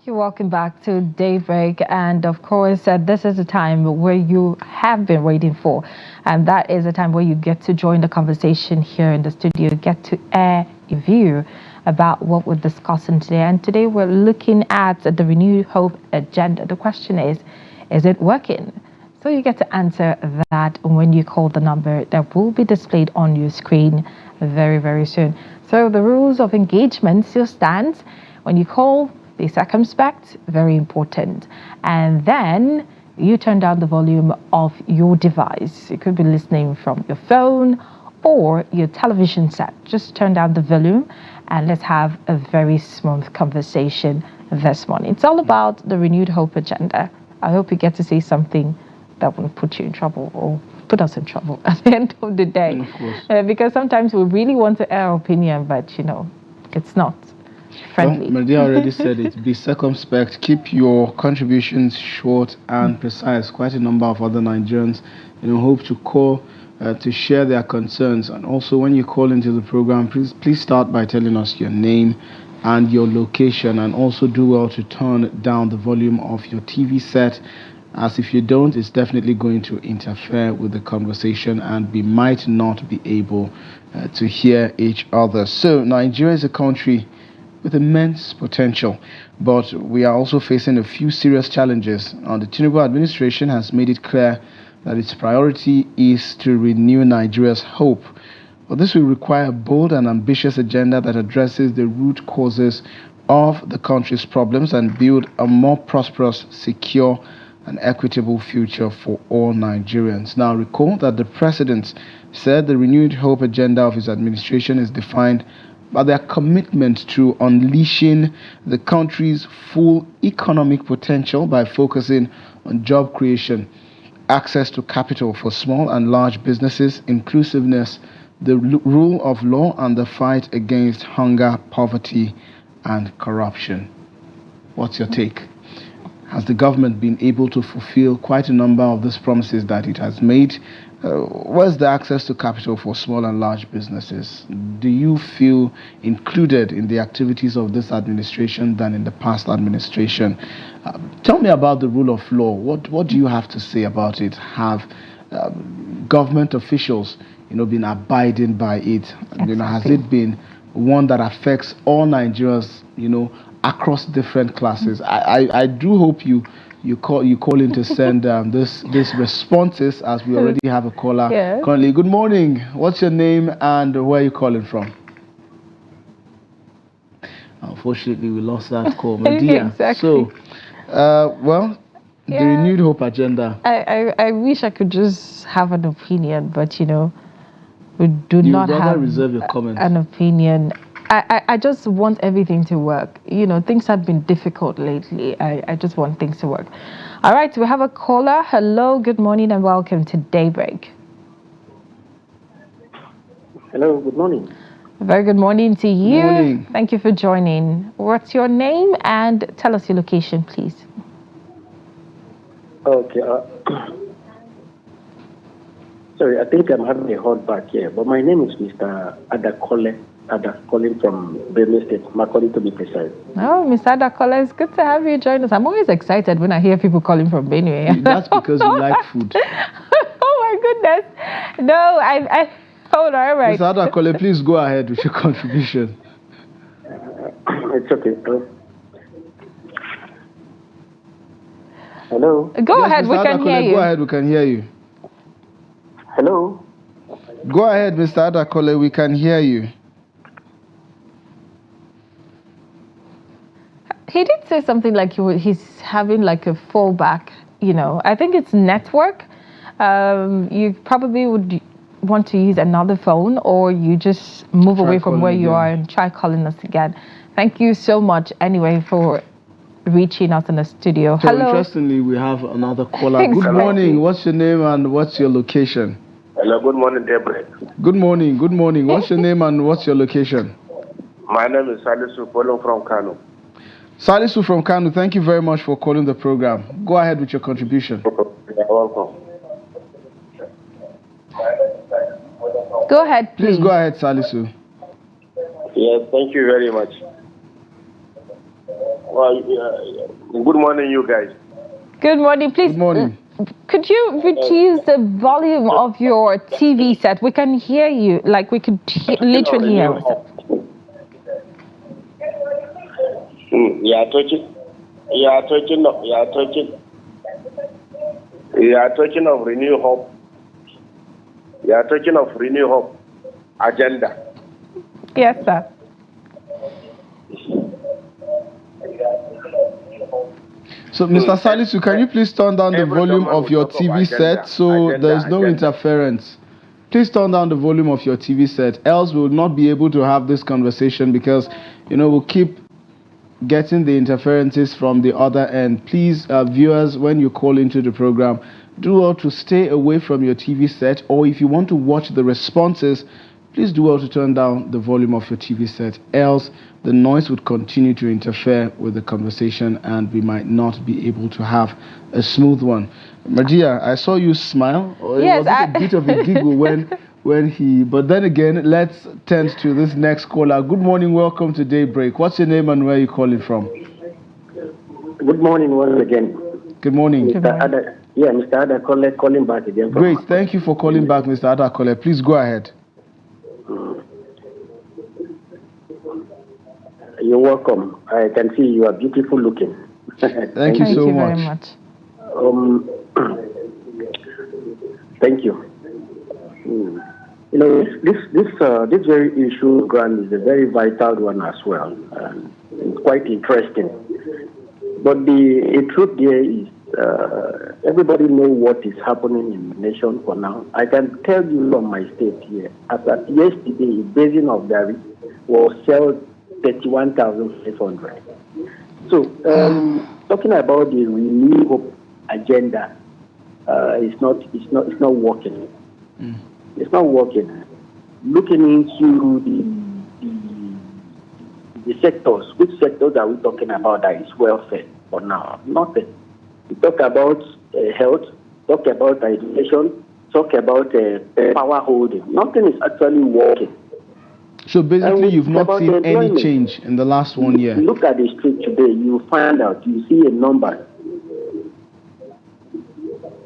Welcome back to Daybreak. And of course, this is a time where you have been waiting for. And that is a time where you get to join the conversation here in the studio, get to air a view about what we're discussing today. And today we're looking at the Renewed Hope agenda. The question is it working? So you get to answer that when you call the number that will be displayed on your screen very, very soon. So the rules of engagement still stands. When you call, be circumspect, very important. And then you turn down the volume of your device. You could be listening from your phone or your television set. Just turn down the volume and let's have a very smooth conversation this morning. It's all about the Renewed Hope agenda. I hope you get to say something that won't put you in trouble or put us in trouble at the end of the day. Of course. Because sometimes we really want to air our opinion, but it's not friendly. Well, Mardia already said it. Be circumspect. Keep your contributions short and precise. Quite a number of other Nigerians, hope to call to share their concerns. And also, when you call into the program, please start by telling us your name and your location. And also, do well to turn down the volume of your TV set, as if you don't, it's definitely going to interfere with the conversation, and we might not be able to hear each other. So, Nigeria is a country with immense potential, but we are also facing a few serious challenges. The Tinubu administration has made it clear that its priority is to renew Nigeria's hope. But this will require a bold and ambitious agenda that addresses the root causes of the country's problems and build a more prosperous, secure, and equitable future for all Nigerians. Now, recall that the president said the Renewed Hope agenda of his administration is defined by their commitment to unleashing the country's full economic potential by focusing on job creation, access to capital for small and large businesses, inclusiveness, the rule of law, and the fight against hunger, poverty, and corruption. What's your take? Has the government been able to fulfill quite a number of these promises that it has made? Where's the access to capital for small and large businesses? Do you feel included in the activities of this administration than in the past administration? Tell me about the rule of law. What do you have to say about it? Have government officials, been abiding by it? Has it been one that affects all Nigerians, across different classes? I do hope you call in to send this responses, as we already have a caller currently. Good morning. What's your name and where are you calling from? Unfortunately, we lost that call. Mardia. Exactly. So, the Renewed Hope agenda. I wish I could just have an opinion, but we do not have reserve your comments. An opinion. I just want everything to work. Things have been difficult lately. I just want things to work. All right, we have a caller. Hello, good morning, and welcome to Daybreak. Hello, good morning. Very good morning to you. Good morning. Thank you for joining. What's your name and tell us your location, please? Okay. Sorry, I think I'm having a hold back here, but my name is Mr. Adakole. Calling from Benue State, Makoli to be precise. Oh, Mr. Adakole, it's good to have you join us. I'm always excited when I hear people calling from Benue. That's because you like food. Oh my goodness. No, I hold on, all right. Mr. Adakole, please go ahead with your contribution. It's okay. Hello? Go ahead, Mr. we can Adakole, hear you. Go ahead, we can hear you. Hello? Go ahead, Mr. Adakole, we can hear you. He did say something like he's having like a fallback, I think it's network. You probably would want to use another phone, or you just move away from where you are and try calling us again. Thank you so much anyway for reaching out in the studio. So hello. Interestingly, we have another caller. Exactly. Good morning. What's your name and what's your location? Hello, good morning, Daybreak. Good morning. Good morning. What's your name and what's your location? My name is Salisu calling from Kano. Salisu from Kano, thank you very much for calling the program. Go ahead with your contribution. You're welcome. Go ahead, please. Please go ahead, Salisu. Yes, thank you very much. Good morning, you guys. Good morning. Please, Good morning. Could you reduce the volume of your TV set? We can hear you, like we could literally hear ourselves. You are talking of Renew Hope. You are talking of Renew Hope agenda. Yes, sir. So, Mr. Salisu, can you please turn down the volume of your TV set so there's no interference? Please turn down the volume of your TV set, else we'll not be able to have this conversation because, we'll keep getting the interferences from the other end. Please, viewers, when you call into the program, do well to stay away from your TV set, or if you want to watch the responses, please do well to turn down the volume of your TV set, else the noise would continue to interfere with the conversation and we might not be able to have a smooth one. Mardia, I saw you smile. Yes, it was a bit of a giggle when he... But then again, let's tend to this next caller. Good morning, welcome to Daybreak. What's your name and where are you calling from? Good morning once again. Good morning. Mr. Ada, Mr. Adakole calling back again. Great, thank you for calling back, Mr. Adakole. Please go ahead. You're welcome. I can see you are beautiful looking. Thank you so much. Very much. Thank you. This very issue, Grant, is a very vital one as well, and it's quite interesting. But the truth there is, everybody knows what is happening in the nation for now. I can tell you from my state here, as at yesterday, the basin of Gary was sold 31,500. So, talking about the Renew Hope agenda, it's not working. It's not working. Looking into the sectors, which sectors are we talking about that is welfare for now? Nothing. We talk about health, talk about education, talk about power holding. Nothing is actually working. So basically, you've not seen any change in the last 1 year. Look at the street today, you find out, you see a number.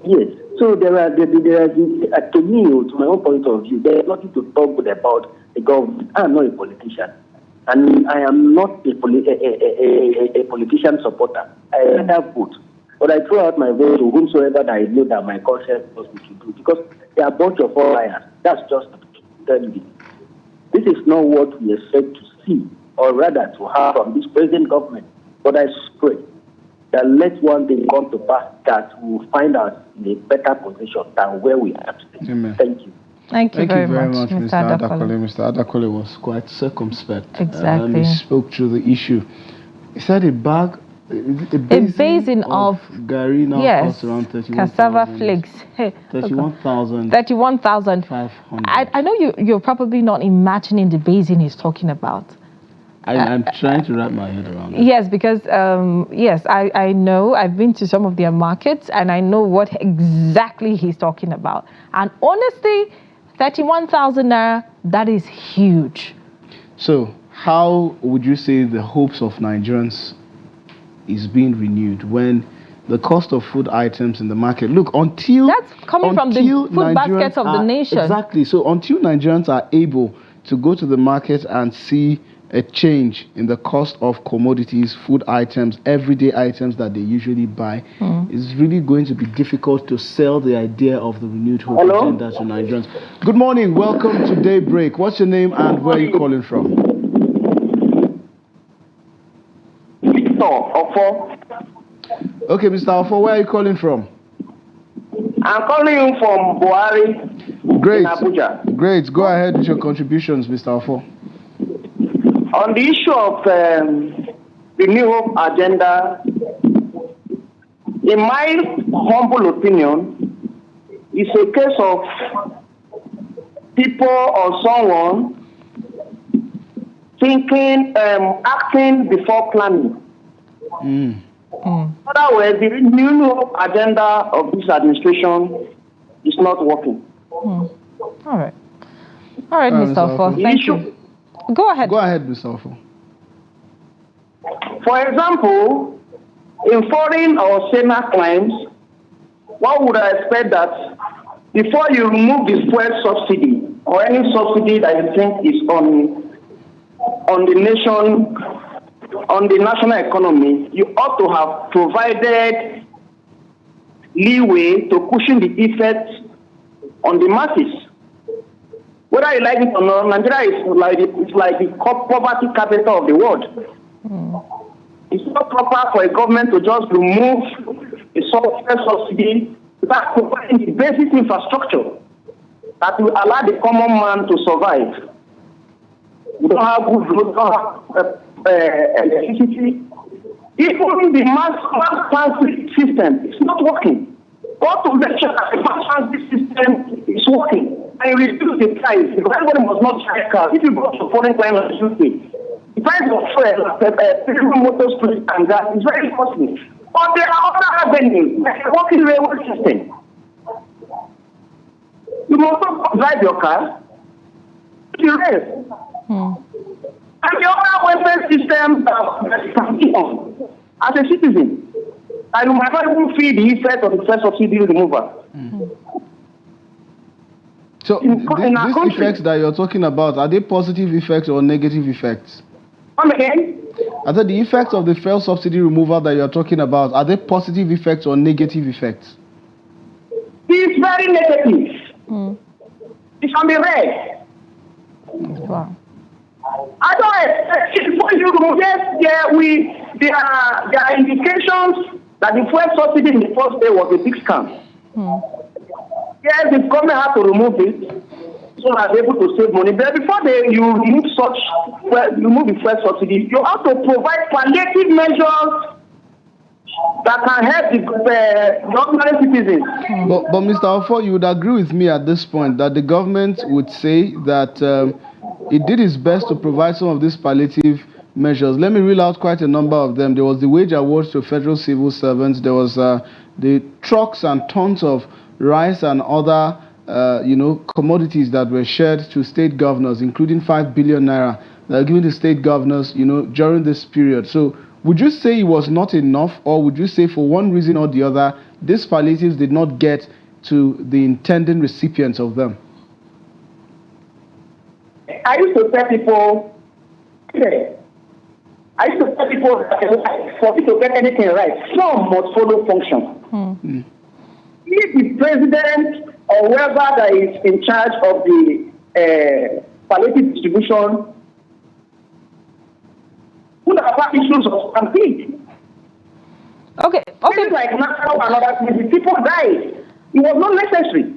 Yes. So there are to me, to my own point of view, there is nothing to talk good about the government. I am not a politician. And I am not a politician supporter. I rather vote. But I throw out my vote to whomsoever that I know that my conscience wants me to do. Because they are a bunch of liars. That's just to tell you. This is not what we expect to see, or rather to have from this present government. But I pray that let one day come to pass that we will find us in a better position than where we are today. Amen. Thank you. Thank you very much, Mr. Adakole. Mr. Adakole was quite circumspect. Exactly. He spoke to the issue. He said a basin of Gary now costs around 31,000. Cassava flakes. 31,000. 31,500. I know you're probably not imagining the basin he's talking about. I'm trying to wrap my head around it. Yes, because I know I've been to some of their markets and I know what exactly he's talking about. And honestly, 31,000 naira, that is huge. So, how would you say the hopes of Nigerians is being renewed when the cost of food items in the market, look, that's coming from the food baskets of the nation. Exactly. So until Nigerians are able to go to the market and see a change in the cost of commodities, food items, everyday items that they usually buy, it's really going to be difficult to sell the idea of the renewed hope agenda to Nigerians. Good morning, welcome to Daybreak. What's your name and where are you calling from? Okay, Mr. Ofo, where are you calling from? I'm calling you from Buhari. Great. In Abuja. Great. Go ahead with your contributions, Mr. Ofo. On the issue of the New Hope agenda, in my humble opinion, it's a case of people or someone thinking, acting before planning. In other words, the New Hope agenda of this administration is not working. All right, Mr. Ofo. Thank you. Go ahead. Go ahead, Mr. Ofo. For example, in foreign or Senate claims, one would expect that before you remove the fuel subsidy or any subsidy that you think is on the nation, on the national economy, you ought to have provided leeway to cushion the effects on the masses. Whether you like it or not, Nigeria is like the poverty capital of the world. It's not proper for a government to just remove a subsidy without providing the basic infrastructure that will allow the common man to survive. We don't have good roads, we don't have electricity. Even the mass transit system is not working. Go to make sure that the mass transit system is working and reduce the price, because everybody must not try cars. If you go to foreign climate, the price of fuel, motor street and gas is very costly. But there are other avenues, like a working railway system. You must not drive your car, you rest. And the other welfare system that you can be on as a citizen. And you might not even feel the effect of the first subsidy removal. So these effects that you're talking about, are they positive effects or negative effects? Come again? I said the effects of the fuel subsidy removal that you're talking about, are they positive effects or negative effects? It's very negative. It can be read. Wow. I don't expect you to yes, there are indications that the fuel subsidy in the first day was a big scam. Yes, the government had to remove it so that they're able to save money. But before you remove the fuel subsidy, you have to provide palliative measures that can help the ordinary citizens. But Mr. Ofo, you would agree with me at this point that the government would say that it did its best to provide some of these palliative measures. Let me reel out quite a number of them. There was the wage awards to federal civil servants. There was the trucks and tons of rice and other commodities that were shared to state governors, including 5 billion naira that are given to state governors, during this period. So would you say it was not enough, or would you say for one reason or the other, these palliatives did not get to the intended recipients of them? I used to tell people that for you to get anything right, some must follow function. If the president or whoever that is in charge of the palliative distribution would have had issues of stampede. Okay. Like now and other things, people died. It was not necessary.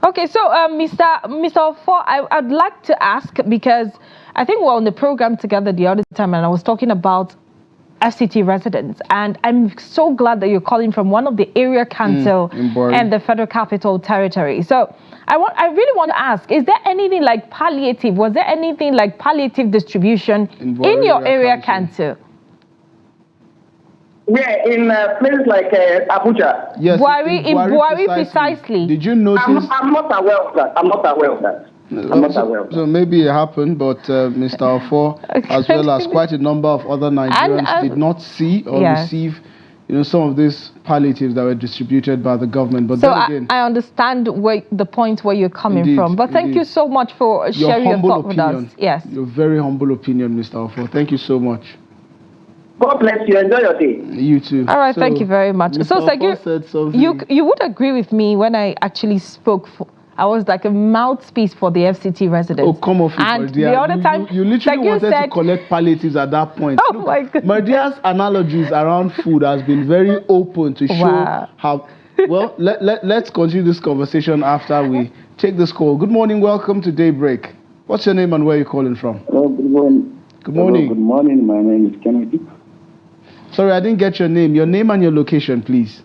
Okay, so Mr. Ofo, I'd like to ask, because I think we're on the program together the other time and I was talking about FCT residents, and I'm so glad that you're calling from one of the area council and the Federal Capital Territory. So I really want to ask, is there anything like palliative? Was there anything like palliative distribution in your area council? Yeah, in places like Abuja. Yes, in Buhari precisely. Did you notice? I'm not aware of that. So maybe it happened, but Mr. Ofo, as well as quite a number of other Nigerians, did not see or receive, some of these palliatives that were distributed by the government. But so then again, I understand the point where you're coming from. But thank you so much for sharing your thought with us. Yes, your very humble opinion, Mr. Ofo. Thank you so much. God bless you. Enjoy your day. You too. All right, thank you very much. Mr. So, Segir, you would agree with me when I actually spoke I was like a mouthpiece for the FCT residents. Oh, come off it, and Mardia. The other time, you literally wanted to collect palliatives at that point. Oh, my goodness. Mardia's analogies around food has been very open to show how... Well, let's continue this conversation after we take this call. Good morning. Welcome to Daybreak. What's your name and where are you calling from? Hello, good morning. Good morning. Hello, good morning. My name is Kennedy. Sorry, I didn't get your name. Your name and your location, please.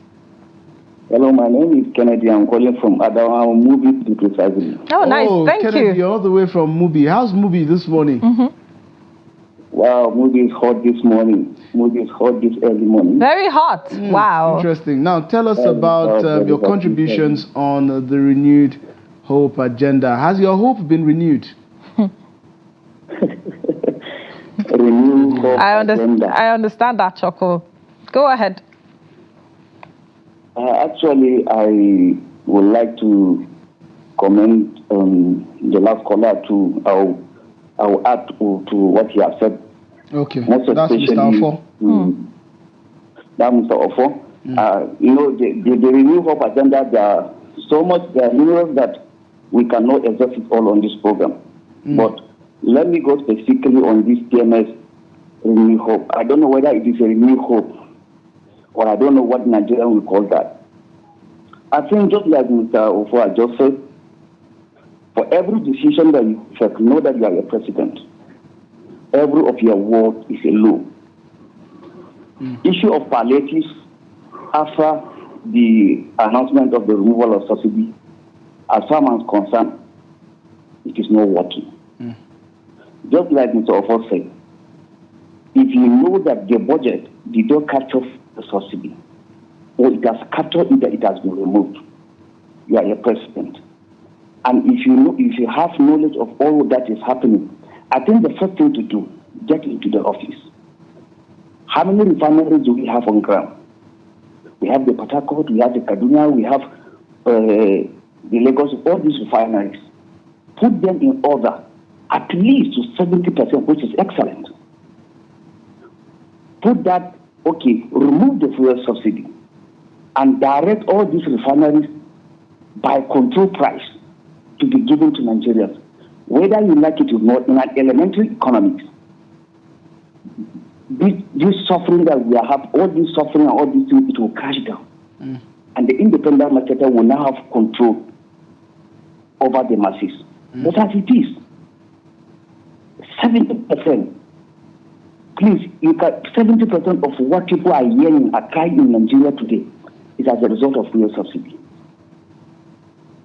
Hello, my name is Kennedy. I'm calling from Adamawa, Mubi, precisely. Oh, nice. Thank Kennedy, you. All the way from Mubi. How's Mubi this morning? Wow, Mubi is hot this morning. Mubi is hot this early morning. Very hot. Wow. Interesting. Now, tell us about your contributions on the renewed hope agenda. Has your hope been renewed? Renewed Hop agenda. I understand that, Choco. Go ahead. Actually, I would like to comment on the last caller too. I'll add to what he has said. Okay, Most that's Mr. Ofo. That Mr. Ofo. The Renew Hope agenda, there are numerous that we cannot exhaust it all on this program. But let me go specifically on this TMS Renew Hope. I don't know whether it is a Renew Hope or I don't know what Nigeria will call that. I think just like Mr. Ofo has just said, for every decision that you take, know that you are a president. Every of your word is a law. Issue of palliatives after the announcement of the removal of subsidy, as far as concerned, it is not working. Just like Mr. Ofo said, if you know that the budget did not capture the subsidy, or it has captured it, that it has been removed, you are a president. And if you have knowledge of all that is happening, I think the first thing to do, get into the office. How many refineries do we have on ground? We have the Port Harcourt, we have the Kaduna, we have the Lagos, all these refineries. Put them in order, at least to 70%, which is excellent. Put that, remove the fuel subsidy and direct all these refineries by control price to be given to Nigerians. Whether you like it or not, in an elementary economics, this suffering that we have, all this suffering and all these things, it will crash down. And the independent marketer will now have control over the masses. But as it is, 70%, please, 70% of what people are hearing are crying in Nigeria today is as a result of fuel subsidy.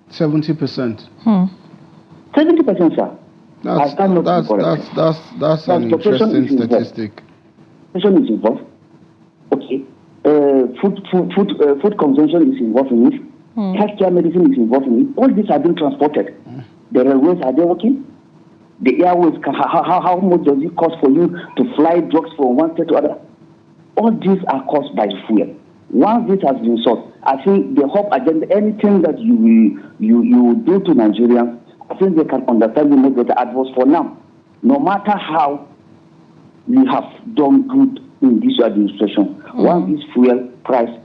70%. 70%, sir. That's an interesting statistic. Inflation is involved. Okay. Food consumption is involved in it. Healthcare medicine is involved in it. All these are being transported. The railways, are they working? The airways, how much does it cost for you to fly drugs from one state to other? All these are caused by fuel. Once this has been solved, I think the Hope agenda, anything that you will do to Nigerians, I think they can understand the most better advice for now. No matter how we have done good in this administration, once this fuel price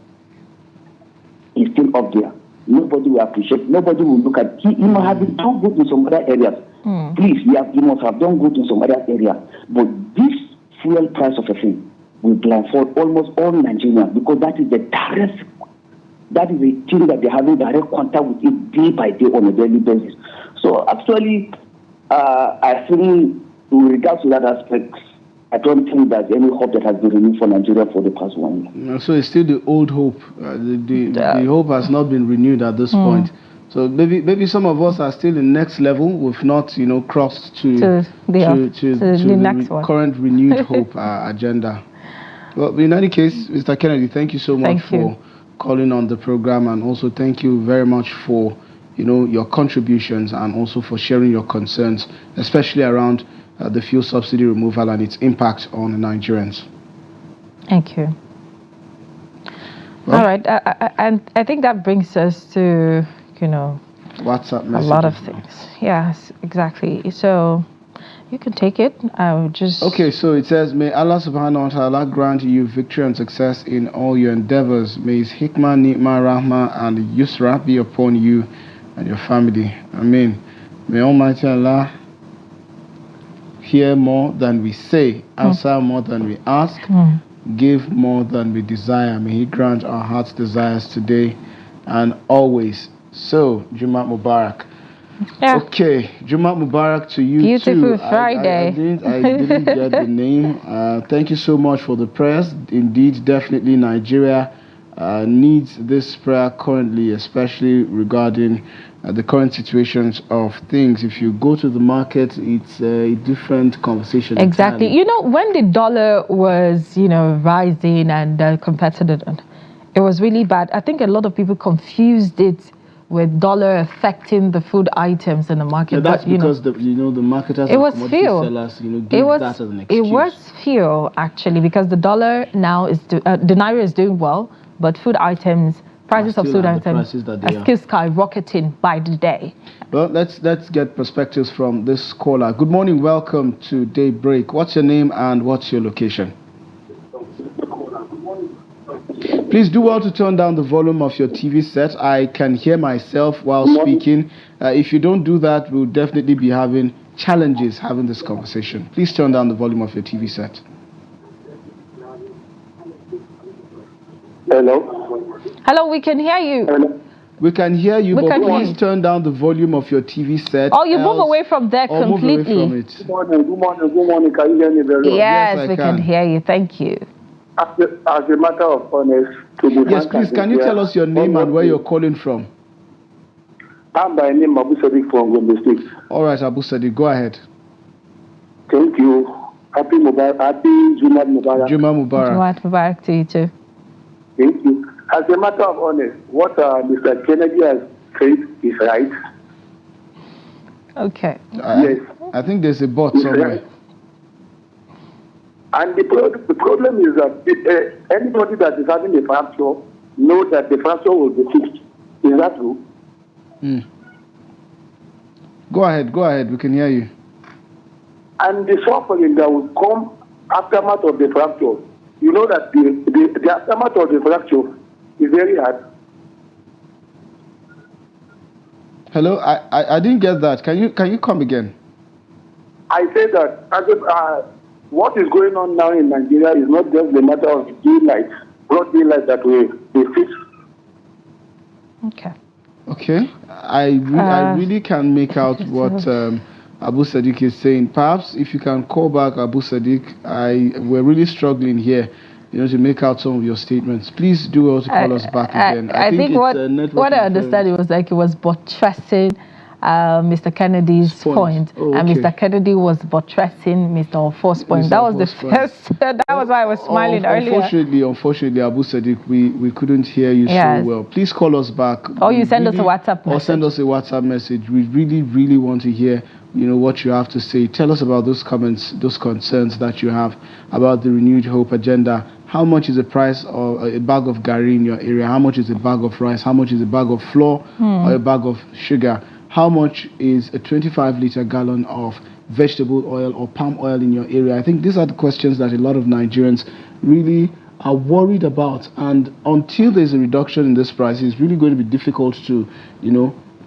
is still up there, nobody will appreciate, nobody will look at it. You might have been done good in some other areas. Please, you must have done good in some other area. But this fuel price of a thing will blindfold almost all Nigerians, because that is the thing that they're having direct contact with it day by day on a daily basis. So actually, I think in regards to that aspect, I don't think there's any hope that has been renewed for Nigeria for the past 1 year. No, so it's still the old hope. The hope has not been renewed at this point. So maybe some of us are still in next level. We've not, crossed to the next one. Current renewed hope agenda. Well, in any case, Mr. Kennedy, thank you so much for calling on the program, and also thank you very much for your contributions, and also for sharing your concerns, especially around the fuel subsidy removal and its impact on the Nigerians. Thank you. Well, all right, and I think that brings us to WhatsApp messages. A lot of things. Yes, exactly. So you can take it. I will just. Okay, so it says, may Allah subhanahu wa ta'ala grant you victory and success in all your endeavors. May His hikmah, ni'mah, rahmah, and yusra be upon you and your family. Amen. May Almighty Allah hear more than we say, answer more than we ask, give more than we desire. May He grant our heart's desires today and always. So, Jumat Mubarak. Yeah. Okay, Jumat Mubarak to you. Beautiful too. Friday. I didn't get the name. Thank you so much for the prayers. Indeed, definitely Nigeria needs this prayer currently, especially regarding the current situations of things. If you go to the market, it's a different conversation. Exactly. Entirely. When the dollar was, rising and compared to it was really bad. I think a lot of people confused it with dollar affecting the food items in the market. Yeah, that's because the marketers and commodity sellers give that as an excuse. It was fuel actually, because the dollar now is the naira is doing well, but food items, prices of food items are still skyrocketing by the day. Well, let's get perspectives from this caller. Good morning, welcome to Daybreak. What's your name and what's your location? Please do well to turn down the volume of your TV set. I can hear myself while speaking. If you don't do that, we'll definitely be having challenges having this conversation. Please turn down the volume of your TV set. Hello? Hello, we can hear you. Hello? We can hear you, but please turn down the volume of your TV set. Oh, you move away from there completely. Move away from it. Good morning. Can you hear me very well? Yes, we can hear you. Thank you. As a matter of honest, yes, please, can you tell us your name and where you're calling from? I'm by name Abu Sadiq from Gombe State. All right, Abu Sadiq, go ahead. Thank you. Happy Jumat Mubarak. Jumat Mubarak. Jumat Mubarak to you too. Thank you. As a matter of honest, what Mr. Kennedy has said is right. Okay. Yes. I think there's a but somewhere. Right. And the problem is that anybody that is having a fracture knows that the fracture will be fixed. Is that true? Go ahead. We can hear you. And the suffering that will come aftermath of the fracture, you know that the aftermath of the fracture is very hard. Hello, I didn't get that. Can you come again? I say that what is going on now in Nigeria is not just the matter of broad daylight that we fix. Okay. I really can make out what Abu Sadiq is saying. Perhaps if you can call back Abu Sadiq, we're really struggling here, to make out some of your statements. Please do also call us back again. I think what I understand, it was like it was buttressing Mr. Kennedy's point. And Mr. Kennedy was buttressing Mr. Ofor's point. That was the first. That was why I was smiling earlier. Unfortunately, Abu Sadiq, we couldn't hear you so well. Please call us back. Or you send us a WhatsApp message. Or send us a WhatsApp message. We really, really want to hear, what you have to say. Tell us about those comments, those concerns that you have about the Renewed Hope agenda. How much is the price of a bag of gari in your area? How much is a bag of rice? How much is a bag of flour or a bag of sugar? How much is a 25-liter gallon of vegetable oil or palm oil in your area? I think these are the questions that a lot of Nigerians really are worried about. And until there's a reduction in this price, it's really going to be difficult to,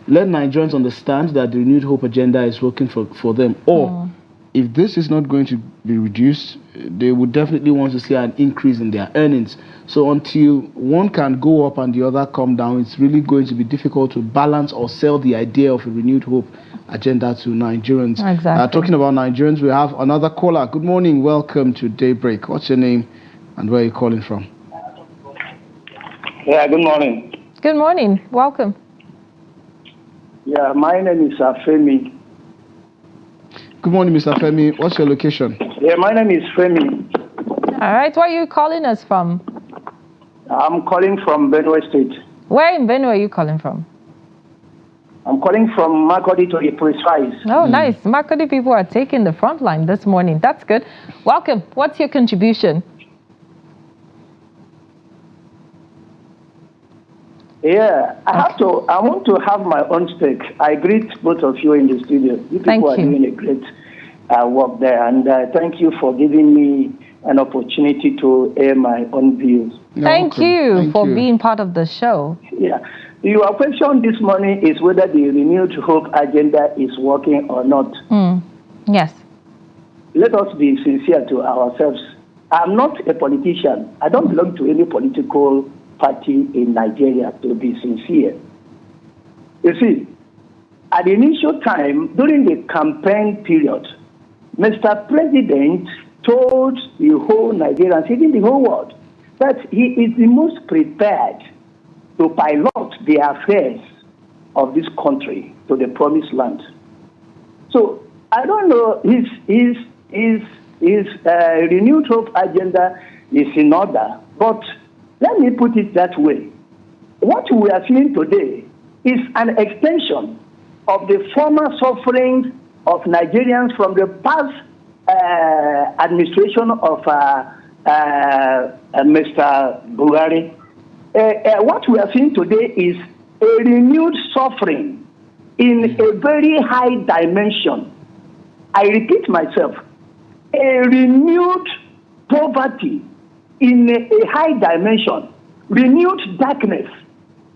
let Nigerians understand that the Renewed Hope agenda is working for them. Or if this is not going to be reduced, they would definitely want to see an increase in their earnings. So until one can go up and the other come down, it's really going to be difficult to balance or sell the idea of a Renewed Hope agenda to Nigerians. Exactly. Talking about Nigerians, we have another caller. Good morning. Welcome to Daybreak. What's your name and where are you calling from? Yeah, good morning. Good morning. Welcome. Yeah, my name is Femi. Good morning, Mr. Femi. What's your location? Yeah, my name is Femi. All right. Where are you calling us from? I'm calling from Benue State. Where in Benue are you calling from? I'm calling from Mardia to be precise. Oh, nice. Mardia people are taking the front line this morning. That's good. Welcome. What's your contribution? Yeah, I want to have my own stake. I greet both of you in the studio. You people are doing a great work there, and thank you for giving me an opportunity to air my own views. Thank you for being part of the show. Yeah. Your question this morning is whether the Renewed Hope agenda is working or not. Yes. Let us be sincere to ourselves. I'm not a politician. I don't belong to any political party in Nigeria, to be sincere. You see, at the initial time, during the campaign period, Mr. President told the whole Nigerians, even the whole world, that he is the most prepared to pilot the affairs of this country to the promised land. So I don't know, his Renewed Hope agenda is in order, but let me put it that way. What we are seeing today is an extension of the former sufferings of Nigerians from the past administration of Mr. Buhari. What we are seeing today is a renewed suffering in a very high dimension. I repeat myself, a renewed poverty in a high dimension, renewed darkness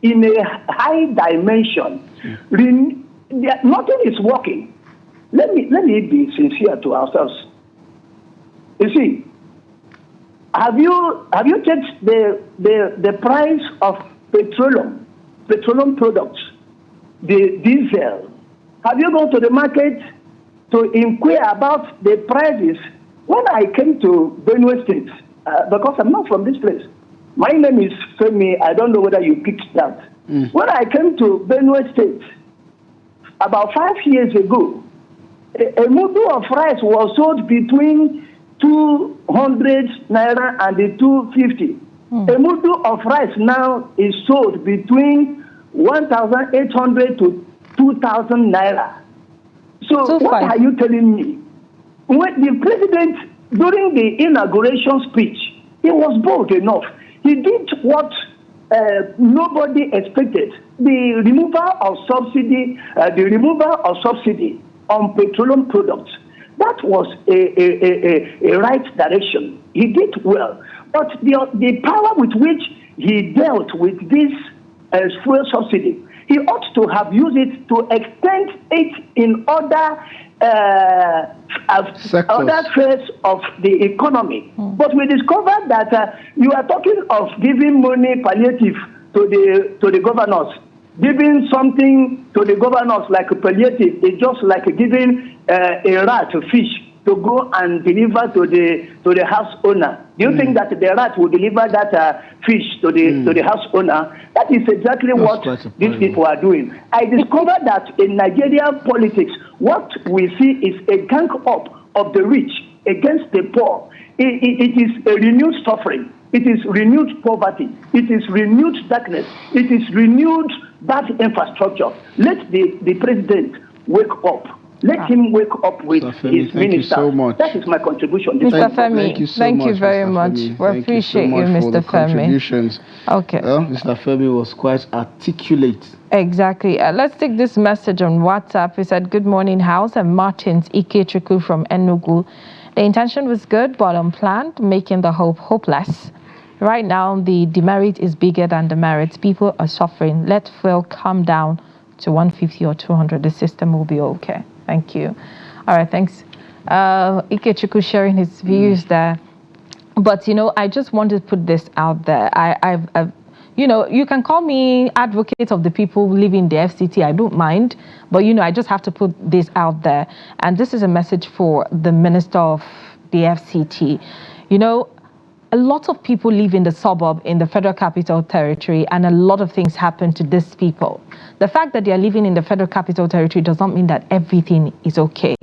in a high dimension. Nothing is working. Let me be sincere to ourselves. You see, have you checked the price of petroleum products, the diesel? Have you gone to the market to inquire about the prices? When I came to Benue State, because I'm not from this place, my name is Femi. I don't know whether you picked that. When I came to Benue State about 5 years ago, a mudu of rice was sold between 200 naira and the 250. A mudu of rice now is sold between 1,800 to 2,000 naira. So what are you telling me? When the president, during the inauguration speech, he was bold enough. He did what nobody expected: the removal of subsidy on petroleum products. That was a right direction. He did well, but the power with which he dealt with this fuel subsidy, he ought to have used it to extend it in other spheres of the economy. But we discovered that you are talking of giving money palliative to the governors. Giving something to the governors like a palliative is just like giving a rat a fish to go and deliver to the house owner. Do you think that the rat will deliver that fish to the house owner? That is exactly what these people are doing. I discovered that in Nigerian politics, what we see is a gang up of the rich against the poor. It is a renewed suffering. It is renewed poverty. It is renewed darkness. It is renewed bad infrastructure. Let the president wake up. Let him wake up with his minister. So much. That is my contribution. Mr. Femi, thank you very much. We appreciate you, Mr. Femi. Okay. Well, Mr. Femi was quite articulate. Exactly. Let's take this message on WhatsApp. He said, "Good morning, House. I'm Martins Ikechuku from Enugu. The intention was good, but unplanned, making the hope hopeless. Right now, the demerit is bigger than the merits. People are suffering. Let fuel come down to 150 or 200. The system will be okay." Thank you. All right, thanks. Ikechuku sharing his views there. But, I just wanted to put this out there. I've you can call me advocate of the people living in the FCT. I don't mind. But, I just have to put this out there. And this is a message for the minister of the FCT. A lot of people live in the suburb in the Federal Capital Territory, and a lot of things happen to these people. The fact that they are living in the Federal Capital Territory does not mean that everything is okay.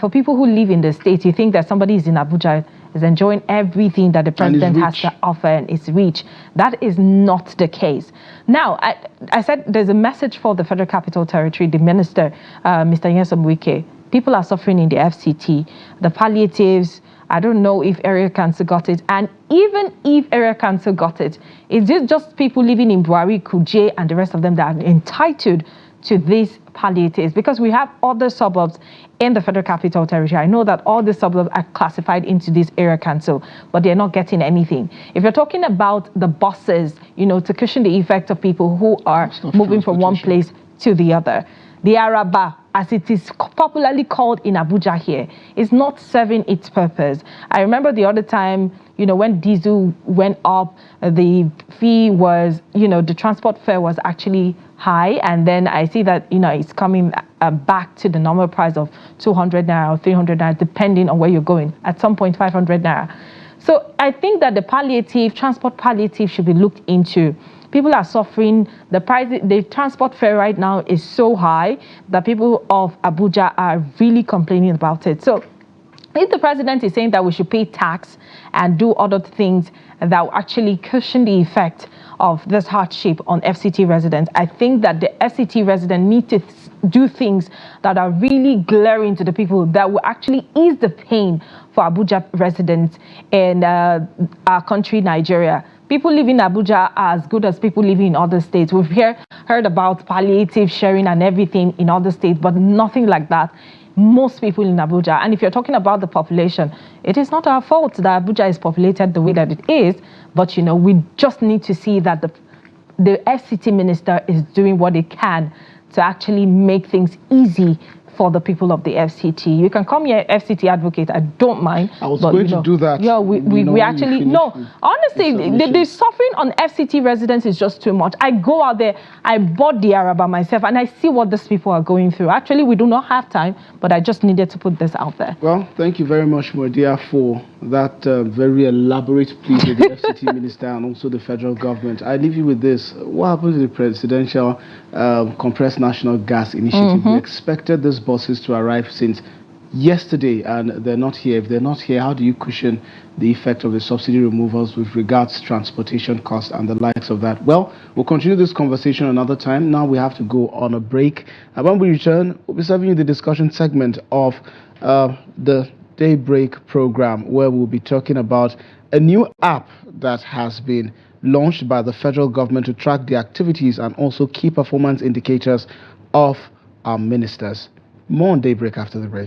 For people who live in the states, you think that somebody is in Abuja, is enjoying everything that the president has to offer and is rich. That is not the case. Now, I said there's a message for the Federal Capital Territory, the minister, Mr. Nyesom Wike. People are suffering in the FCT. The palliatives, I don't know if Area Council got it. And even if Area Council got it, is it just people living in Buhari, Kuje, and the rest of them that are entitled to these palliatives? Because we have other suburbs in the Federal Capital Territory. I know that all the suburbs are classified into this Area Council, but they're not getting anything. If you're talking about the buses, to cushion the effect of people who are moving from one place to the other, the Araba, as it is popularly called in Abuja here, is not serving its purpose. I remember the other time, when diesel went up, the fee was, the transport fare was actually high. And then I see that, it's coming back to the normal price of 200 naira or 300 naira, depending on where you're going. At some point, 500 naira. So I think that the transport palliative should be looked into. People are suffering. The transport fare right now is so high that people of Abuja are really complaining about it. So if the president is saying that we should pay tax and do other things that will actually cushion the effect of this hardship on FCT residents, I think that the FCT residents need to do things that are really glaring to the people that will actually ease the pain for Abuja residents in our country, Nigeria. People living in Abuja are as good as people living in other states. We've heard about palliative sharing and everything in other states, but nothing like that. Most people in Abuja, and if you're talking about the population, it is not our fault that Abuja is populated the way that it is, but we just need to see that the FCT minister is doing what it can to actually make things easy for the people of the FCT. You can come here, FCT advocate, I don't mind. I was going to do that. Yeah, we actually, no, honestly, the suffering on FCT residents is just too much. I go out there, I bought the Araba myself, and I see what these people are going through. Actually, we do not have time, but I just needed to put this out there. Well, thank you very much, Mardia, for that very elaborate plea to the FCT minister and also the federal government. I leave you with this. What happened to the presidential compressed national gas initiative? We expected these buses to arrive since yesterday, and they're not here. If they're not here, how do you cushion the effect of the subsidy removals with regards to transportation costs and the likes of that? Well, we'll continue this conversation another time. Now we have to go on a break. And when we return, we'll be serving you the discussion segment of the Daybreak program, where we'll be talking about a new app that has been launched by the federal government to track the activities and also key performance indicators of our ministers. More on Daybreak after the break.